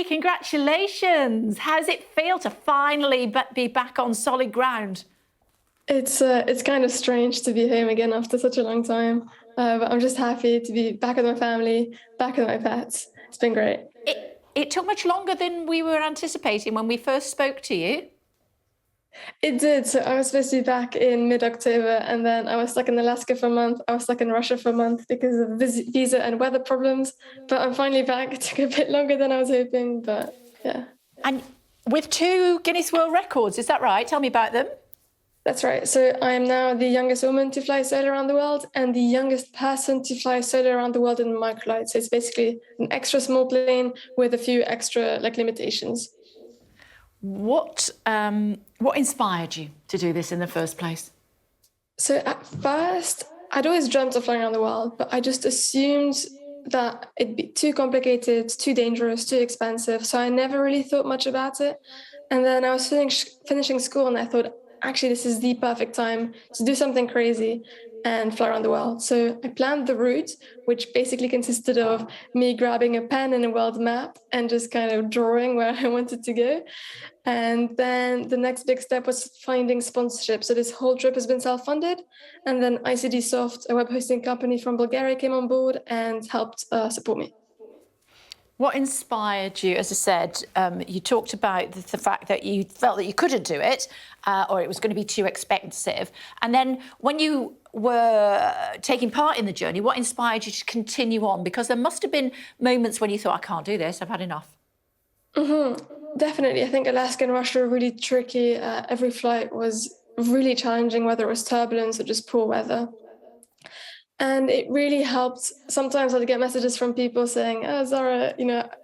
congratulations. How does it feel to finally be back on solid ground? It's kind of strange to be home again after such a long time, but I'm just happy to be back with my family, back with my pets. It's been great. It took much longer than we were anticipating when we first spoke to you. It did. So I was supposed to be back in mid-October, and then I was stuck in Alaska for a month. I was stuck in Russia for a month because of visa and weather problems. But I'm finally back. It took a bit longer than I was hoping, but yeah. And with 2 Guinness World Records, is that right? Tell me about them. That's right. So I am now the youngest woman to fly solo around the world and the youngest person to fly solo around the world in microlight. So it's basically an extra small plane with a few extra limitations. What inspired you to do this in the first place? So at first, I'd always dreamt of flying around the world, but I just assumed that it'd be too complicated, too dangerous, too expensive. So I never really thought much about it. And then I was finishing school and I thought, actually, this is the perfect time to do something crazy and fly around the world. So I planned the route, which basically consisted of me grabbing a pen and a world map and just kind of drawing where I wanted to go. And then the next big step was finding sponsorship. So this whole trip has been self-funded. And then ICD Soft, a web hosting company from Bulgaria, came on board and helped support me. What inspired you? As I said, you talked about the fact that you felt that you couldn't do it or it was going to be too expensive. And then when you were taking part in the journey, what inspired you to continue on? Because there must have been moments when you thought, I can't do this, I've had enough. Definitely. I think Alaska and Russia were really tricky. Every flight was really challenging, whether it was turbulence or just poor weather. And it really helped. Sometimes I'd get messages from people saying, oh, Zara,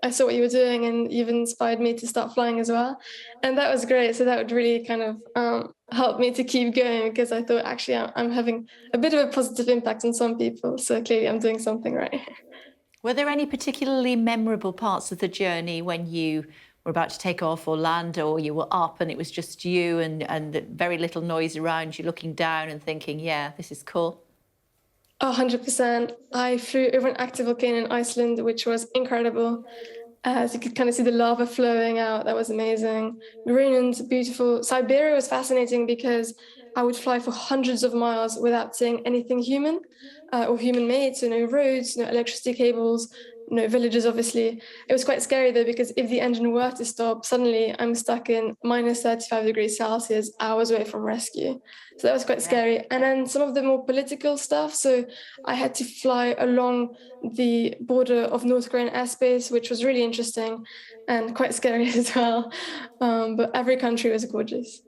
I saw what you were doing and you've inspired me to start flying as well. And that was great. So that would really kind of help me to keep going because I thought, actually, I'm having a bit of a positive impact on some people. So clearly I'm doing something right. Were there any particularly memorable parts of the journey when you were about to take off or land, or you were up and it was just you and very little noise around you, looking down and thinking, yeah, this is cool? 100%. I flew over an active volcano in Iceland, which was incredible. So you could kind of see the lava flowing out. That was amazing. Greenland, beautiful. Siberia was fascinating because I would fly for hundreds of miles without seeing anything human or human-made. So no roads, no electricity cables, no villages, obviously. It was quite scary, though, because if the engine were to stop, suddenly I'm stuck in minus 35 degrees Celsius, hours away from rescue. So that was quite scary. And then some of the more political stuff. So I had to fly along the border of North Korean airspace, which was really interesting and quite scary as well. But every country was gorgeous.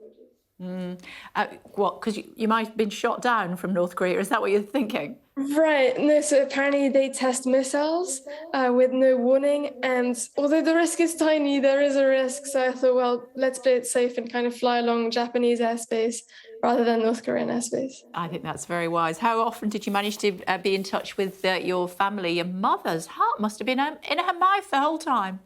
What? Because you might have been shot down from North Korea. Is that what you're thinking? Right. No, so apparently they test missiles with no warning. And although the risk is tiny, there is a risk. So I thought, well, let's play it safe and kind of fly along Japanese airspace rather than North Korean airspace. I think that's very wise. How often did you manage to be in touch with your family? Your mother's heart must have been in her mouth the whole time.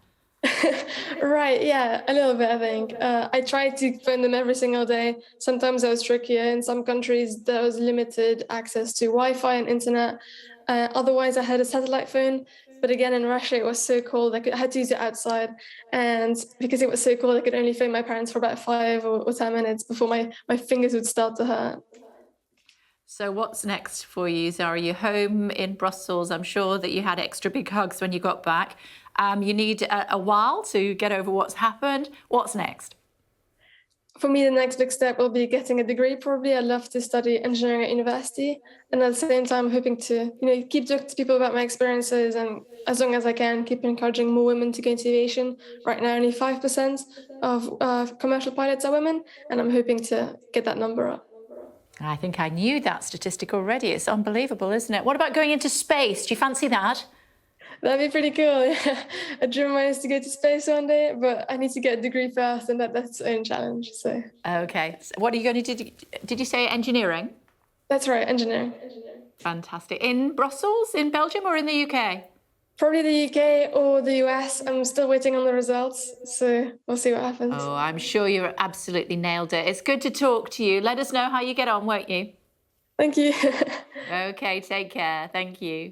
Right, yeah, a little bit, I think. I tried to phone them every single day. Sometimes that was trickier. In some countries, there was limited access to Wi-Fi and internet. Otherwise, I had a satellite phone. But again, in Russia, it was so cold. I had to use it outside. And because it was so cold, I could only phone my parents for about 5 or 10 minutes before my fingers would start to hurt. So what's next for you, Zara? You're home in Brussels. I'm sure that you had extra big hugs when you got back. You need a while to get over what's happened. What's next? For me, the next big step will be getting a degree, probably. I'd love to study engineering at university. And at the same time, hoping to keep talking to people about my experiences and as long as I can, keep encouraging more women to go into aviation. Right now, only 5% of commercial pilots are women, and I'm hoping to get that number up. I think I knew that statistic already. It's unbelievable, isn't it? What about going into space? Do you fancy that? That'd be pretty cool. A dream of mine is to go to space one day, but I need to get a degree first, and that's its own challenge. So. Okay. So what are you going to do? Did you say engineering? That's right, engineering. Fantastic. In Brussels, in Belgium, or in the UK? Probably the UK or the US. I'm still waiting on the results, so we'll see what happens. Oh, I'm sure you absolutely nailed it. It's good to talk to you. Let us know how you get on, won't you? Thank you. Okay, take care. Thank you.